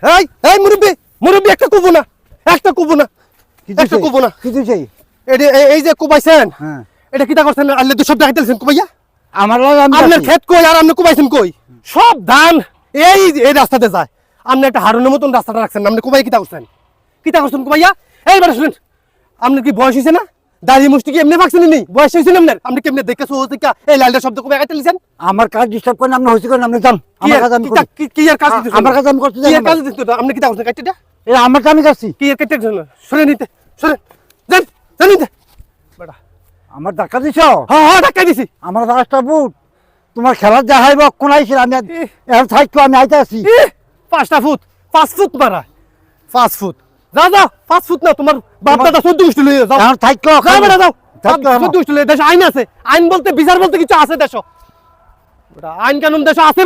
এই এই মুরব্বি মুরব্বি একটা কুবো না একটা কুবো না একটা কুবো না কিছু চাই এই যে কুবাইছেন হ্যাঁ এটা কিটা করছেন আল্লাহ তো সব দেখাইতেছেন কুবাইয়া আমার লগে আমি আপনার আছি। ক্ষেত কই আর আপনি কুবাইছেন কই সব ধান এই রাস্তাতে যায় আপনি একটা হারুনের মতন রাস্তাটা রাখছেন আপনি কুবাই কিটা করছেন কুবাইয়া এইবার শুনেন আপনার কি বয়স হয়েছে না দাড়ি মুষ্টি কি এমনি ভাগছেন নি বয়স হয়েছে না আপনার আপনি কেমনে দেখে সোজ দেখা এই লালটা শব্দ কুবাই কাটতে লিছেন আমার কাজ ডিস্টার্ব করেন আপনি হইছে করেন আপনি যান আমার কাজ আমি করি। কি আর কাজ দিতেছেন আমার কাজ আমি করতে কি যাই আর কাজ দিতেছেন আপনি কিটা করছেন কাটতে এই আমার কাজ আমি করছি কি আর কাটতে শুনে নিতে শুনে যান নিতে বেটা আমার ধাক্কা দিছ হ্যাঁ ধাক্কা দিছি আমার রাস্তা বুট তোমার খেলা দেখাইব কোন আইছিল আমি এখন থাকতো আমি আইতে আছি 5 ফুট মারা 5 ফুট যা 5 ফুট না তোমার বাপ দাদা 14 ফুট লইয়া যাও এখন থাকতো যাও বেটা যাও থাকতো 14 ফুট লইয়া দেশ আইন আছে আইন বলতে বিচার বলতে কিছু আছে দেশ আইন কানুন দেশ আছে